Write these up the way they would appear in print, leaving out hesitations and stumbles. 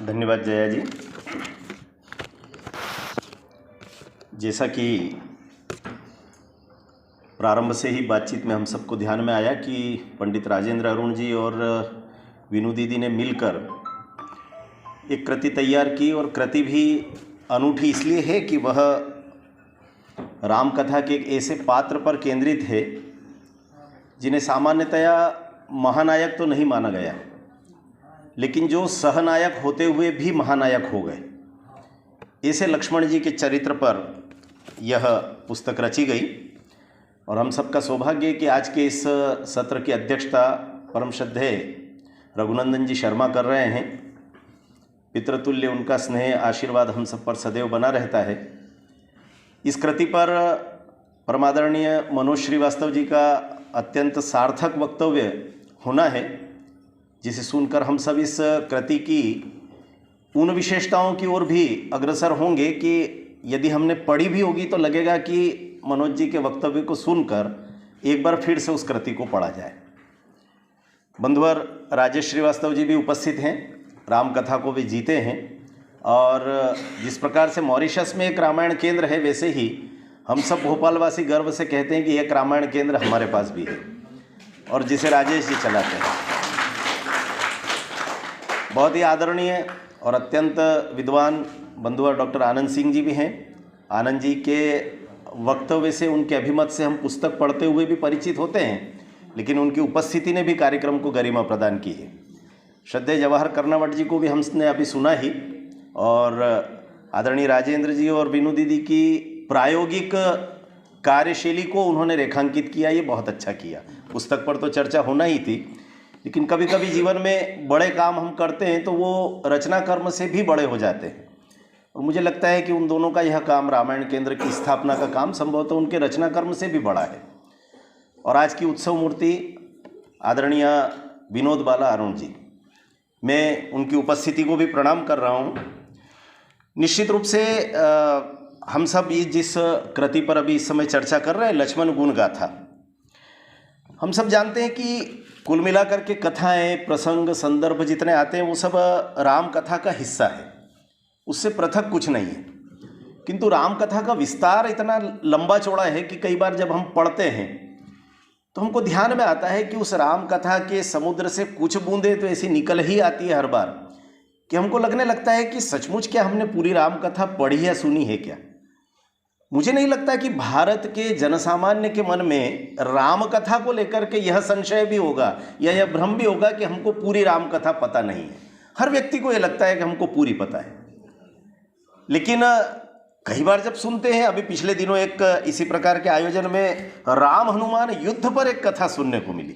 धन्यवाद जया जी। जैसा कि प्रारंभ से ही बातचीत में हम सबको ध्यान में आया कि पंडित राजेंद्र अरुण जी और विनू दीदी ने मिलकर एक कृति तैयार की, और कृति भी अनूठी इसलिए है कि वह राम कथा के एक ऐसे पात्र पर केंद्रित है जिन्हें सामान्यतया महानायक तो नहीं माना गया, लेकिन जो सहनायक होते हुए भी महानायक हो गए, ऐसे लक्ष्मण जी के चरित्र पर यह पुस्तक रची गई। और हम सबका सौभाग्य है कि आज के इस सत्र की अध्यक्षता परम श्रद्धेय रघुनंदन जी शर्मा कर रहे हैं। पितृतुल्य उनका स्नेह आशीर्वाद हम सब पर सदैव बना रहता है। इस कृति पर परमादरणीय मनोज श्रीवास्तव जी का अत्यंत सार्थक वक्तव्य होना है, जिसे सुनकर हम सब इस कृति की उन विशेषताओं की ओर भी अग्रसर होंगे कि यदि हमने पढ़ी भी होगी तो लगेगा कि मनोज जी के वक्तव्य को सुनकर एक बार फिर से उस कृति को पढ़ा जाए। बंधुवर राजेश श्रीवास्तव जी भी उपस्थित हैं, राम कथा को भी जीते हैं, और जिस प्रकार से मॉरिशस में एक रामायण केंद्र है, वैसे ही हम सब भोपालवासी गर्व से कहते हैं कि एक रामायण केंद्र हमारे पास भी है, और जिसे राजेश जी चलाते हैं। बहुत ही आदरणीय और अत्यंत विद्वान बंधुवर डॉक्टर आनंद सिंह जी भी हैं। आनंद जी के वक्तव्य से, उनके अभिमत से हम पुस्तक पढ़ते हुए भी परिचित होते हैं, लेकिन उनकी उपस्थिति ने भी कार्यक्रम को गरिमा प्रदान की है। श्रद्धेय जवाहर कर्नावट जी को भी हमने अभी सुना ही, और आदरणीय राजेंद्र जी और विनू दीदी की प्रायोगिक कार्यशैली को उन्होंने रेखांकित किया, ये बहुत अच्छा किया। पुस्तक पर तो चर्चा होना ही थी, लेकिन कभी कभी जीवन में बड़े काम हम करते हैं तो वो रचना कर्म से भी बड़े हो जाते हैं, और मुझे लगता है कि उन दोनों का यह काम, रामायण केंद्र की स्थापना का काम, संभवतः उनके रचना कर्म से भी बड़ा है। और आज की उत्सव मूर्ति आदरणीय विनोद बाला अरुण जी, मैं उनकी उपस्थिति को भी प्रणाम कर रहा हूँ। निश्चित रूप से हम सब ये जिस कृति पर अभी इस समय चर्चा कर रहे हैं, लक्ष्मण गुण गाथा, हम सब जानते हैं कि कुल मिलाकर के कथाएं, प्रसंग, संदर्भ जितने आते हैं वो सब राम कथा का हिस्सा है, उससे पृथक कुछ नहीं है। किंतु राम कथा का विस्तार इतना लंबा चौड़ा है कि कई बार जब हम पढ़ते हैं तो हमको ध्यान में आता है कि उस राम कथा के समुद्र से कुछ बूंदें तो ऐसी निकल ही आती है हर बार कि हमको लगने लगता है कि सचमुच क्या हमने पूरी राम कथा पढ़ी या सुनी है क्या। मुझे नहीं लगता कि भारत के जनसामान्य के मन में राम कथा को लेकर के यह संशय भी होगा या यह भ्रम भी होगा कि हमको पूरी राम कथा पता नहीं है। हर व्यक्ति को यह लगता है कि हमको पूरी पता है, लेकिन कई बार जब सुनते हैं, अभी पिछले दिनों एक इसी प्रकार के आयोजन में राम हनुमान युद्ध पर एक कथा सुनने को मिली,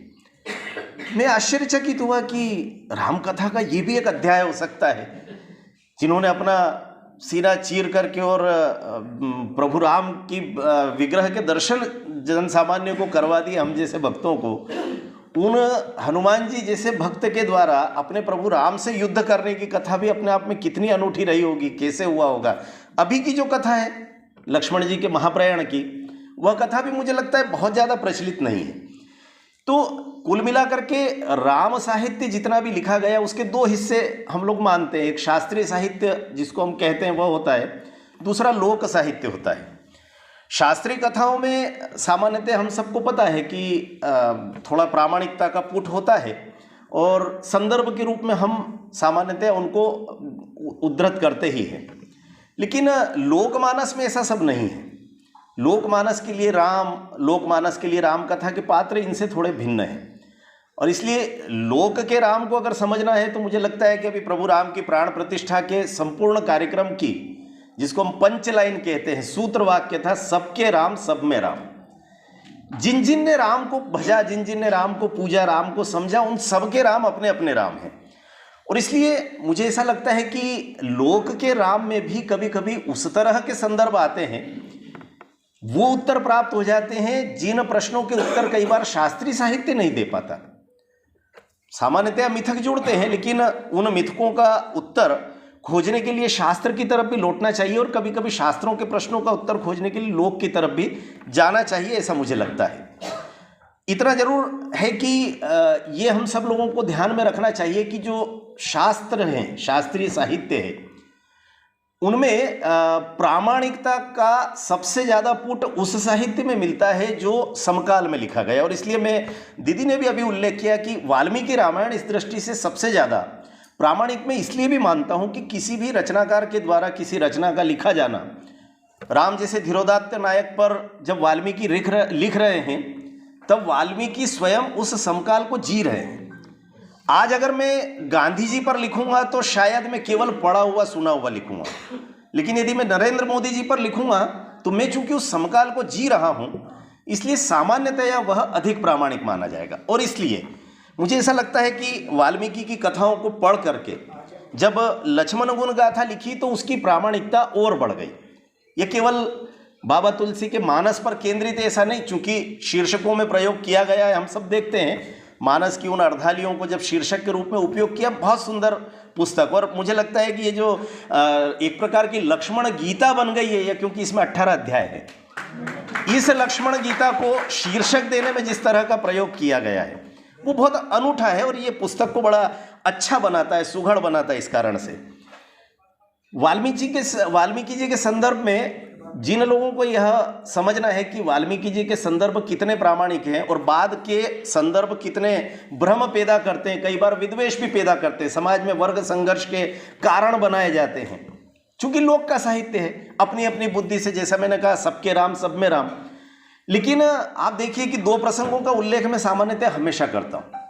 मैं आश्चर्यचकित हुआ कि राम कथा का ये भी एक अध्याय हो सकता है, जिन्होंने अपना सीना चीर करके और प्रभु राम की विग्रह के दर्शन जन सामान्य को करवा दिए, हम जैसे भक्तों को। उन हनुमान जी जैसे भक्त के द्वारा अपने प्रभु राम से युद्ध करने की कथा भी अपने आप में कितनी अनूठी रही होगी, कैसे हुआ होगा। अभी की जो कथा है लक्ष्मण जी के महाप्रयाण की, वह कथा भी मुझे लगता है बहुत ज़्यादा प्रचलित नहीं है। तो कुल मिलाकर के राम साहित्य जितना भी लिखा गया, उसके दो हिस्से हम लोग मानते हैं। एक शास्त्रीय साहित्य जिसको हम कहते हैं वह होता है, दूसरा लोक साहित्य होता है। शास्त्रीय कथाओं में सामान्यतः हम सबको पता है कि थोड़ा प्रामाणिकता का पुट होता है, और संदर्भ के रूप में हम सामान्यतः उनको उद्धृत करते ही हैं। लेकिन लोकमानस में ऐसा सब नहीं है। लोकमानस के लिए राम कथा के पात्र इनसे थोड़े भिन्न हैं, और इसलिए लोक के राम को अगर समझना है तो मुझे लगता है कि अभी प्रभु राम की प्राण प्रतिष्ठा के संपूर्ण कार्यक्रम की, जिसको हम पंच लाइन कहते हैं, सूत्र वाक्य था, सबके राम सब में राम। जिन जिन ने राम को भजा, जिन जिन ने राम को पूजा, राम को समझा, उन सबके राम अपने अपने राम हैं। और इसलिए मुझे ऐसा लगता है कि लोक के राम में भी कभी कभी उस तरह के संदर्भ आते हैं, वो उत्तर प्राप्त हो जाते हैं जिन प्रश्नों के उत्तर कई बार शास्त्रीय साहित्य नहीं दे पाता। सामान्यतः मिथक जोड़ते हैं, लेकिन उन मिथकों का उत्तर खोजने के लिए शास्त्र की तरफ भी लौटना चाहिए, और कभी कभी शास्त्रों के प्रश्नों का उत्तर खोजने के लिए लोक की तरफ भी जाना चाहिए, ऐसा मुझे लगता है। इतना जरूर है कि ये हम सब लोगों को ध्यान में रखना चाहिए कि जो शास्त्र हैं, शास्त्रीय साहित्य है, उनमें प्रामाणिकता का सबसे ज़्यादा पुट उस साहित्य में मिलता है जो समकाल में लिखा गया। और इसलिए मैं, दीदी ने भी अभी उल्लेख किया कि वाल्मीकि रामायण इस दृष्टि से सबसे ज़्यादा प्रामाणिक मैं इसलिए भी मानता हूँ कि किसी भी रचनाकार के द्वारा किसी रचना का लिखा जाना, राम जैसे धीरोदात्त नायक पर जब वाल्मीकि लिख रहे हैं तब वाल्मीकि स्वयं उस समकाल को जी रहे हैं। आज अगर मैं गांधी जी पर लिखूंगा तो शायद मैं केवल पढ़ा हुआ सुना हुआ लिखूंगा, लेकिन यदि मैं नरेंद्र मोदी जी पर लिखूंगा तो मैं चूंकि उस समकाल को जी रहा हूं, इसलिए सामान्यतया वह अधिक प्रामाणिक माना जाएगा। और इसलिए मुझे ऐसा लगता है कि वाल्मीकि की कथाओं को पढ़ करके जब लक्ष्मण गुण गाथा लिखी तो उसकी प्रामाणिकता और बढ़ गई। यह केवल बाबा तुलसी के मानस पर केंद्रित है ऐसा नहीं, चूंकि शीर्षकों में प्रयोग किया गया है। हम सब देखते हैं मानस की उन अर्धालियों को जब शीर्षक के रूप में उपयोग किया, बहुत सुंदर पुस्तक। और मुझे लगता है कि ये जो एक प्रकार की लक्ष्मण गीता बन गई है, ये क्योंकि इसमें 18 अध्याय है, इस लक्ष्मण गीता को शीर्षक देने में जिस तरह का प्रयोग किया गया है वो बहुत अनूठा है और ये पुस्तक को बड़ा अच्छा बनाता है, सुघड़ बनाता है। इस कारण से वाल्मीकि जी के संदर्भ में जिन लोगों को यह समझना है कि वाल्मीकि जी के संदर्भ कितने प्रामाणिक हैं और बाद के संदर्भ कितने भ्रम पैदा करते हैं, कई बार विद्वेष भी पैदा करते हैं, समाज में वर्ग संघर्ष के कारण बनाए जाते हैं, चूंकि लोक का साहित्य है, अपनी अपनी बुद्धि से, जैसा मैंने कहा, सबके राम सब में राम। लेकिन आप देखिए कि 2 प्रसंगों का उल्लेख मैं सामान्यतः हमेशा करता हूँ।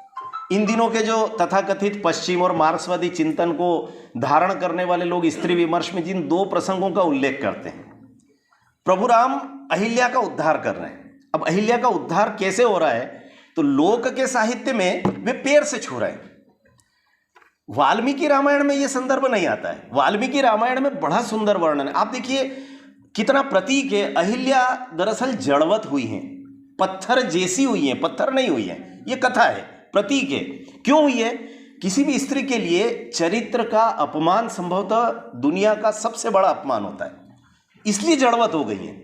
इन दिनों के जो तथाकथित पश्चिम और मार्क्सवादी चिंतन को धारण करने वाले लोग स्त्री विमर्श में जिन 2 प्रसंगों का उल्लेख करते हैं, प्रभु राम अहिल्या का उद्धार कर रहे हैं। अब अहिल्या का उद्धार कैसे हो रहा है, तो लोक के साहित्य में वे पैर से छू रहे हैं। वाल्मीकि रामायण में यह संदर्भ नहीं आता है। वाल्मीकि रामायण में बड़ा सुंदर वर्णन है। आप देखिए कितना प्रतीक है। अहिल्या दरअसल जड़वत हुई हैं, पत्थर जैसी हुई हैं, पत्थर नहीं हुई है, ये कथा है, प्रतीक है। क्यों हुई है? किसी भी स्त्री के लिए चरित्र का अपमान संभवतः दुनिया का सबसे बड़ा अपमान होता है, इसलिए जड़वत हो गई है।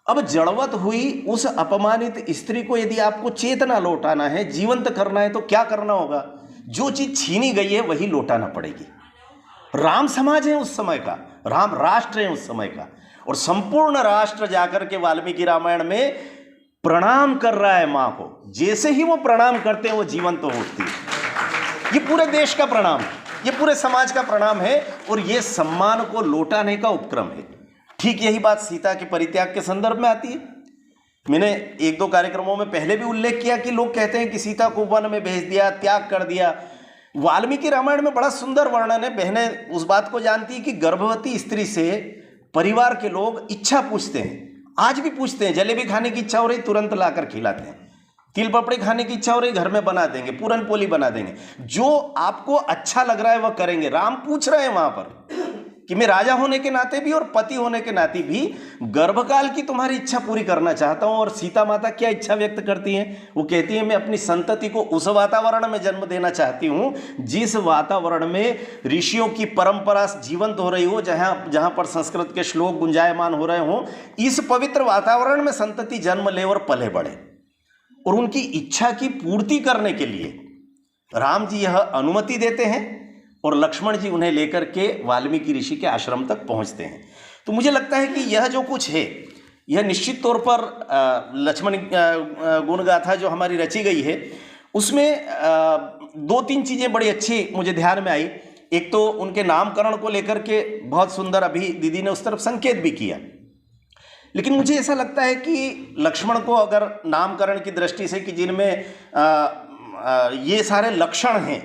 अब जड़वत हुई उस अपमानित स्त्री को यदि आपको चेतना लौटाना है, जीवंत करना है, तो क्या करना होगा? जो चीज छीनी गई है वही लौटाना पड़ेगी। राम समाज है उस समय का, राम राष्ट्र है उस समय का, और संपूर्ण राष्ट्र जाकर के वाल्मीकि रामायण में प्रणाम कर रहा है मां को। जैसे ही वो प्रणाम करते हैं वो जीवंत तो होती है। ये पूरे देश का प्रणाम है, ये पूरे समाज का प्रणाम है, और ये सम्मान को लौटाने का उपक्रम है। ठीक यही बात सीता के परित्याग के संदर्भ में आती है। मैंने 1-2 कार्यक्रमों में पहले भी उल्लेख किया कि लोग कहते हैं कि सीता को वन में भेज दिया, त्याग कर दिया। वाल्मीकि रामायण में बड़ा सुंदर वर्णन है। बहनें उस बात को जानती है कि गर्भवती स्त्री से परिवार के लोग इच्छा पूछते हैं, आज भी पूछते हैं। जलेबी खाने की इच्छा हो रही, तुरंत लाकर खिलाते हैं। तिल पपड़ी खाने की इच्छा हो रही, घर में बना देंगे, पूरन पोली बना देंगे। जो आपको अच्छा लग रहा है वह करेंगे। राम पूछ रहे हैं वहां पर कि मैं राजा होने के नाते भी और पति होने के नाते भी गर्भकाल की तुम्हारी इच्छा पूरी करना चाहता हूं। और सीता माता क्या इच्छा व्यक्त करती हैं? वो कहती है मैं अपनी संतति को उस वातावरण में जन्म देना चाहती हूं जिस वातावरण में ऋषियों की परंपरा जीवंत हो रही हो, जहां पर संस्कृत के श्लोक गुंजायमान हो रहे हों। इस पवित्र वातावरण में संतति जन्म ले और पले बढ़े। और उनकी इच्छा की पूर्ति करने के लिए राम जी यह अनुमति देते हैं और लक्ष्मण जी उन्हें लेकर के वाल्मीकि ऋषि के आश्रम तक पहुंचते हैं। तो मुझे लगता है कि यह जो कुछ है, यह निश्चित तौर पर लक्ष्मण गुणगाथा जो हमारी रची गई है उसमें 2-3 चीज़ें बड़ी अच्छी मुझे ध्यान में आई। एक तो उनके नामकरण को लेकर के बहुत सुंदर, अभी दीदी ने उस तरफ संकेत भी किया। लेकिन मुझे ऐसा लगता है कि लक्ष्मण को अगर नामकरण की दृष्टि से कि जिनमें ये सारे लक्षण हैं,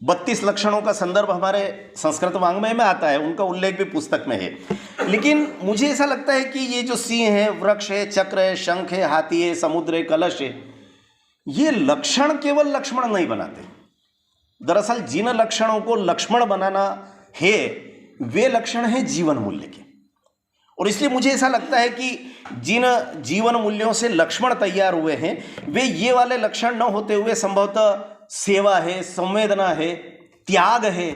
32 लक्षणों का संदर्भ हमारे संस्कृत वांग्मय में आता है, उनका उल्लेख भी पुस्तक में है। लेकिन मुझे ऐसा लगता है कि ये जो सिंह है, वृक्ष है, चक्र है, शंख है, हाथी है, समुद्र है, कलश है, ये लक्षण केवल लक्ष्मण नहीं बनाते। दरअसल जिन लक्षणों को लक्ष्मण बनाना है वे लक्षण हैं जीवन मूल्य के। और इसलिए मुझे ऐसा लगता है कि जिन जीवन मूल्यों से लक्ष्मण तैयार हुए हैं वे ये वाले लक्षण न होते हुए संभवतः सेवा है, संवेदना है, त्याग है,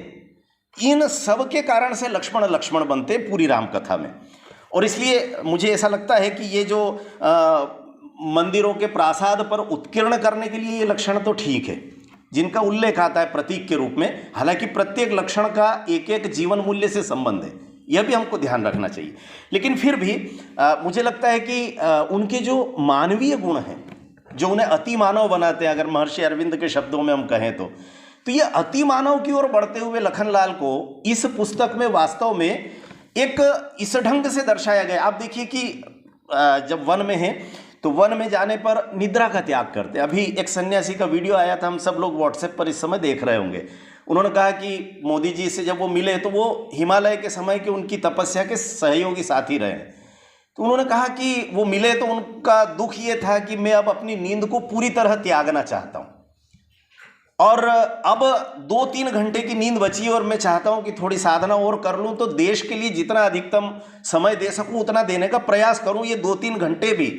इन सब के कारण से लक्ष्मण बनते पूरी राम कथा में। और इसलिए मुझे ऐसा लगता है कि ये जो मंदिरों के प्रासाद पर उत्कीर्ण करने के लिए ये लक्षण तो ठीक है, जिनका उल्लेख आता है प्रतीक के रूप में। हालांकि प्रत्येक लक्षण का एक एक जीवन मूल्य से संबंध है, यह भी हमको ध्यान रखना चाहिए। लेकिन फिर भी मुझे लगता है कि उनके जो मानवीय गुण हैं, जो उन्हें अति मानव बनाते हैं, अगर महर्षि अरविंद के शब्दों में हम कहें तो ये अति मानव की ओर बढ़ते हुए लखनलाल को इस पुस्तक में वास्तव में एक इस ढंग से दर्शाया गया। आप देखिए कि जब वन में हैं तो वन में जाने पर निद्रा का त्याग करते हैं। अभी एक सन्यासी का वीडियो आया था, हम सब लोग व्हाट्सएप पर इस समय देख रहे होंगे। उन्होंने कहा कि मोदी जी से जब वो मिले तो वो हिमालय के समय के उनकी तपस्या के सहयोगी साथी रहे। तो उन्होंने कहा कि वो मिले तो उनका दुख ये था कि मैं अब अपनी नींद को पूरी तरह त्यागना चाहता हूँ और अब 2-3 घंटे की नींद बची है और मैं चाहता हूँ कि थोड़ी साधना और कर लूँ, तो देश के लिए जितना अधिकतम समय दे सकूँ उतना देने का प्रयास करूँ, ये 2-3 घंटे भी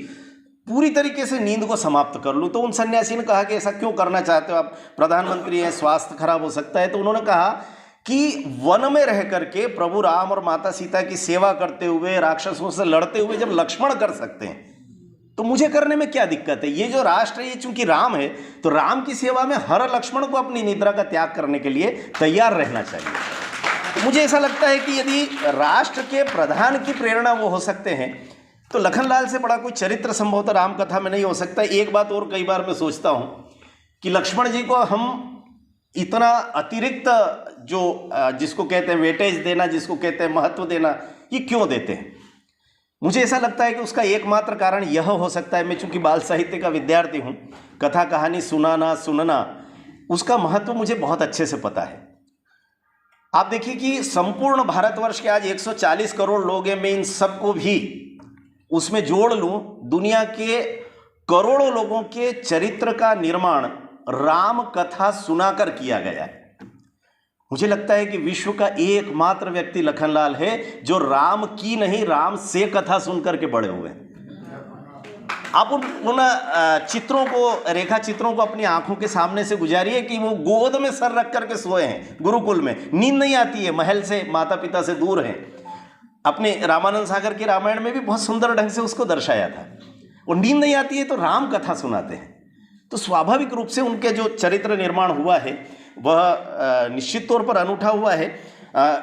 पूरी तरीके से नींद को समाप्त कर लूँ। तो उन सन्यासी ने कहा कि ऐसा क्यों करना चाहते हो आप, प्रधानमंत्री हैं, स्वास्थ्य खराब हो सकता है। तो उन्होंने कहा कि वन में रह करके प्रभु राम और माता सीता की सेवा करते हुए, राक्षसों से लड़ते हुए जब लक्ष्मण कर सकते हैं तो मुझे करने में क्या दिक्कत है। ये जो राष्ट्र है, ये चूंकि राम है तो राम की सेवा में हर लक्ष्मण को अपनी निद्रा का त्याग करने के लिए तैयार रहना चाहिए। तो मुझे ऐसा लगता है कि यदि राष्ट्र के प्रधान की प्रेरणा वो हो सकते हैं तो लखनलाल से बड़ा कोई चरित्र संभवतः राम कथा में नहीं हो सकता। एक बात और कई बार मैं सोचता हूँ कि लक्ष्मण जी को हम इतना अतिरिक्त जो जिसको कहते हैं वेटेज देना, जिसको कहते हैं महत्व देना, ये क्यों देते हैं। मुझे ऐसा लगता है कि उसका एकमात्र कारण यह हो सकता है, मैं चूंकि बाल साहित्य का विद्यार्थी हूँ, कथा कहानी सुनना उसका महत्व मुझे बहुत अच्छे से पता है। आप देखिए कि संपूर्ण भारतवर्ष के आज 140 करोड़ लोग हैं, मैं इन सबको भी उसमें जोड़ लूं, दुनिया के करोड़ों लोगों के चरित्र का निर्माण राम कथा सुनाकर किया गया है। मुझे लगता है कि विश्व का एकमात्र व्यक्ति लखनलाल है जो राम की नहीं, राम से कथा सुनकर के बड़े हुए हैं। आप उन चित्रों को, रेखा चित्रों को अपनी आंखों के सामने से गुजारिए कि वो गोद में सर रख करके सोए हैं गुरुकुल में, नींद नहीं आती है, महल से, माता पिता से दूर हैं। अपने रामानंद सागर के रामायण में भी बहुत सुंदर ढंग से उसको दर्शाया था। और नींद नहीं आती है तो राम कथा सुनाते हैं। तो स्वाभाविक रूप से उनके जो चरित्र निर्माण हुआ है वह निश्चित तौर पर अनूठा हुआ है।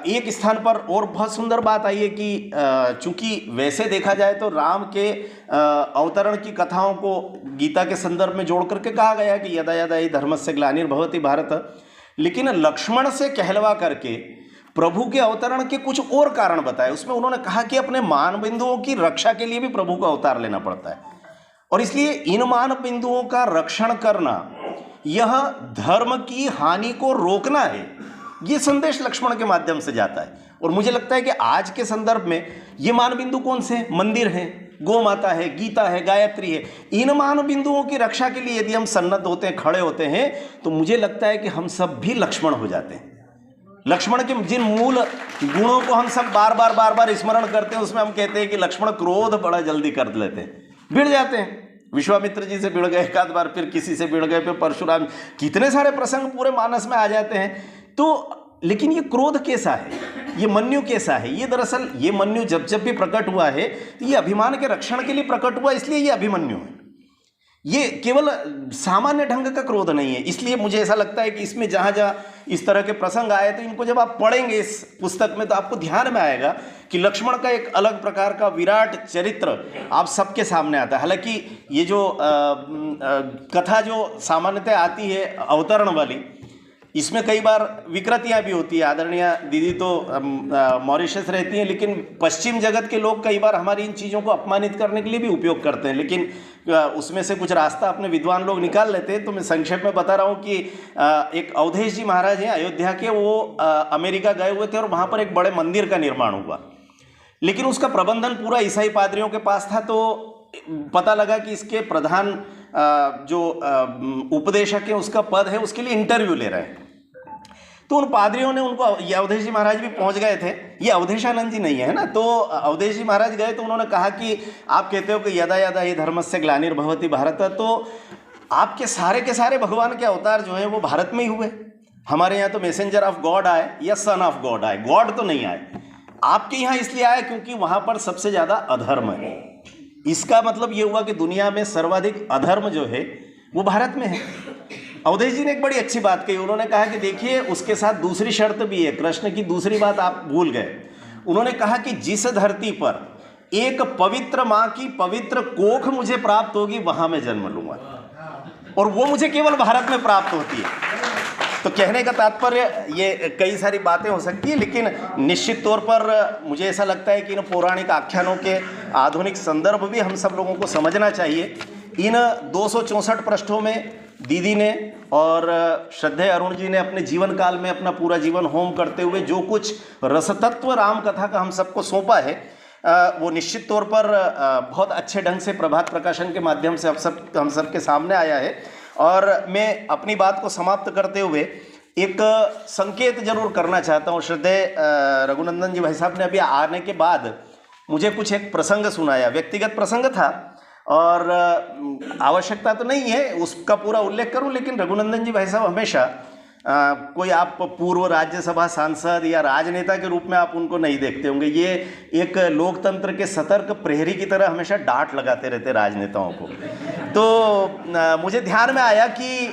एक स्थान पर और बहुत सुंदर बात आई है कि चूंकि वैसे देखा जाए तो राम के अवतरण की कथाओं को गीता के संदर्भ में जोड़ करके कहा गया है कि यदा यदा हि धर्मस्य ग्लानिर्भवति भारत, लेकिन लक्ष्मण से कहलवा करके प्रभु के अवतरण के कुछ और कारण बताए। उसमें उन्होंने कहा कि अपने मान बिंदुओं की रक्षा के लिए भी प्रभु का अवतार लेना पड़ता है और इसलिए इन मान बिंदुओं का रक्षण करना, यह धर्म की हानि को रोकना है। ये संदेश लक्ष्मण के माध्यम से जाता है। और मुझे लगता है कि आज के संदर्भ में ये मान बिंदु कौन से हैं? मंदिर है, गौ माता है, गीता है, गायत्री है। इन मान बिंदुओं की रक्षा के लिए यदि हम सन्नद्ध होते हैं, खड़े होते हैं, तो मुझे लगता है कि हम सब भी लक्ष्मण हो जाते हैं। लक्ष्मण के जिन मूल गुणों को हम सब बार बार स्मरण करते हैं, उसमें हम कहते हैं कि लक्ष्मण क्रोध बड़ा जल्दी कर लेते हैं, भिड़ जाते हैं। विश्वामित्र जी से भिड़ गए एक आध बार, फिर किसी से भिड़ गए, फिर परशुराम, कितने सारे प्रसंग पूरे मानस में आ जाते हैं। तो लेकिन ये क्रोध कैसा है, ये मन्यु कैसा है? ये दरअसल ये मन्यु जब भी प्रकट हुआ है तो ये अभिमान के रक्षण के लिए प्रकट हुआ, इसलिए ये अभिमन्यु है। ये केवल सामान्य ढंग का क्रोध नहीं है। इसलिए मुझे ऐसा लगता है कि इसमें जहाँ जहाँ इस तरह के प्रसंग आए तो इनको जब आप पढ़ेंगे इस पुस्तक में तो आपको ध्यान में आएगा कि लक्ष्मण का एक अलग प्रकार का विराट चरित्र आप सबके सामने आता है। हालांकि ये जो कथा जो सामान्यतः आती है अवतरण वाली, इसमें कई बार विकृतियाँ भी होती है। आदरणीय दीदी तो मॉरिशस रहती हैं, लेकिन पश्चिम जगत के लोग कई बार हमारी इन चीज़ों को अपमानित करने के लिए भी उपयोग करते हैं, लेकिन उसमें से कुछ रास्ता अपने विद्वान लोग निकाल लेते हैं। तो मैं संक्षेप में बता रहा हूँ कि एक अवधेश जी महाराज हैं अयोध्या के, वो अमेरिका गए हुए थे और वहाँ पर एक बड़े मंदिर का निर्माण हुआ, लेकिन उसका प्रबंधन पूरा ईसाई पादरियों के पास था। तो पता लगा कि इसके प्रधान जो उपदेशक है उसका पद है, उसके लिए इंटरव्यू ले रहे हैं। तो उन पादरियों ने उनको, ये अवधेश जी महाराज भी पहुंच गए थे, ये अवधेशानंद जी नहीं है ना, तो अवधेश जी महाराज गए तो उन्होंने कहा कि आप कहते हो कि यदा यदा हि धर्मस्य ग्लानिर्भवति भारत, तो आपके सारे के सारे भगवान के अवतार जो हैं वो भारत में ही हुए। हमारे यहाँ तो मैसेंजर ऑफ गॉड आए या सन ऑफ गॉड आए, गॉड तो नहीं आए। आपके यहाँ इसलिए आए क्योंकि वहाँ पर सबसे ज़्यादा अधर्म है। इसका मतलब ये हुआ कि दुनिया में सर्वाधिक अधर्म जो है वो भारत में है। अवधेश जी ने एक बड़ी अच्छी बात कही। उन्होंने कहा कि देखिए उसके साथ दूसरी शर्त भी है, कृष्ण की दूसरी बात आप भूल गए। उन्होंने कहा कि जिस धरती पर एक पवित्र माँ की पवित्र कोख मुझे प्राप्त होगी वहां मैं जन्म लूंगा, और वो मुझे केवल भारत में प्राप्त होती है। तो कहने का तात्पर्य ये कई सारी बातें हो सकती है, लेकिन निश्चित तौर पर मुझे ऐसा लगता है कि इन पौराणिक आख्यानों के आधुनिक संदर्भ भी हम सब लोगों को समझना चाहिए। इन 264 पृष्ठों में दीदी ने और श्रद्धेय अरुण जी ने अपने जीवन काल में अपना पूरा जीवन होम करते हुए जो कुछ रसतत्व राम कथा का हम सबको सौंपा है, वो निश्चित तौर पर बहुत अच्छे ढंग से प्रभात प्रकाशन के माध्यम से हम सब के सामने आया है। और मैं अपनी बात को समाप्त करते हुए एक संकेत जरूर करना चाहता हूँ। श्रद्धेय रघुनंदन जी भाई साहब ने अभी आने के बाद मुझे कुछ एक प्रसंग सुनाया, व्यक्तिगत प्रसंग था और आवश्यकता तो नहीं है उसका पूरा उल्लेख करूं, लेकिन रघुनंदन जी भाई साहब हमेशा कोई आप पूर्व राज्यसभा सांसद या राजनेता के रूप में आप उनको नहीं देखते होंगे। ये एक लोकतंत्र के सतर्क प्रहरी की तरह हमेशा डांट लगाते रहते राजनेताओं को। तो मुझे ध्यान में आया कि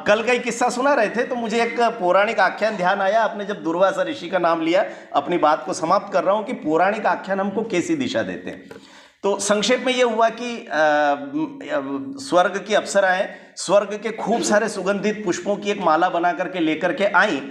कल का ही किस्सा सुना रहे थे तो मुझे एक पौराणिक आख्यान ध्यान आया। आपने जब दुर्वासा ऋषि का नाम लिया, अपनी बात को समाप्त कर रहा हूँ कि पौराणिक आख्यान हमको कैसी दिशा देते हैं। तो संक्षेप में ये हुआ कि स्वर्ग की अप्सराएं स्वर्ग के खूब सारे सुगंधित पुष्पों की एक माला बना करके लेकर के आई,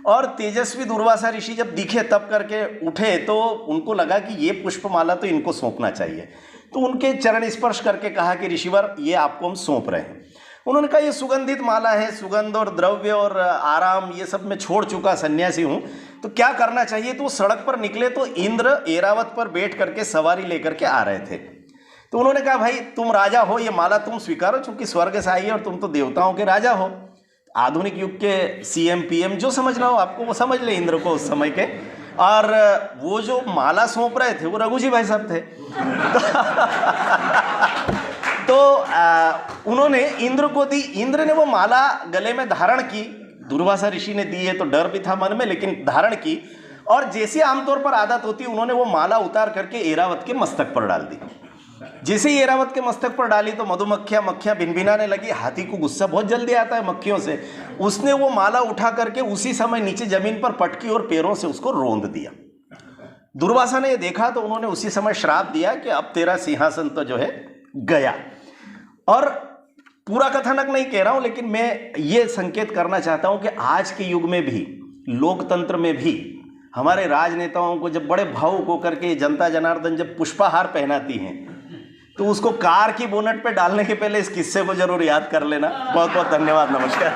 और तेजस्वी दुर्वासा ऋषि जब दिखे तब करके उठे तो उनको लगा कि ये पुष्पमाला तो इनको सौंपना चाहिए। तो उनके चरण स्पर्श करके कहा कि ऋषिवर ये आपको हम सौंप रहे हैं। उन्होंने कहा ये सुगंधित माला है, सुगंध और द्रव्य और आराम ये सब मैं छोड़ चुका सन्यासी हूँ, तो क्या करना चाहिए। तो वो सड़क पर निकले तो इंद्र एरावत पर बैठ करके सवारी लेकर के आ रहे थे। तो उन्होंने कहा भाई तुम राजा हो, ये माला तुम स्वीकारो, चूंकि स्वर्ग से आई है और तुम तो देवताओं के राजा हो। आधुनिक युग के सीएम पीएम जो समझना हो आपको वो समझ ले इंद्र को उस समय के। और वो जो माला सौंप रहे थे वो रघु जी भाई साहब थे। तो उन्होंने इंद्र को दी, इंद्र ने वो माला गले में धारण की। दुर्वासा ऋषि ने दी है तो डर भी था मन में, लेकिन धारण की, और जैसे आमतौर पर आदत होती उन्होंने वो माला उतार करके एरावत के मस्तक पर डाल दी। जैसे ही एरावत के मस्तक पर डाली तो मधुमक्खियां भिनभिनाने लगी। हाथी को गुस्सा बहुत जल्दी आता है मक्खियों से। उसने वो माला उठा करके उसी समय नीचे जमीन पर पटकी और पैरों से उसको रौंद दिया। दुर्वासा ने ये देखा तो उन्होंने उसी समय श्राप दिया कि अब तेरा सिंहासन तो जो है गया। और पूरा कथानक नहीं कह रहा हूं, लेकिन मैं ये संकेत करना चाहता हूं कि आज के युग में भी, लोकतंत्र में भी, हमारे राजनेताओं को जब बड़े भावुक होकर के जनता जनार्दन जब पुष्पहार पहनाती हैं तो उसको कार की बोनट पे डालने के पहले इस किस्से को जरूर याद कर लेना। बहुत बहुत धन्यवाद, नमस्कार।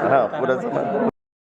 हाँ, पूरा समय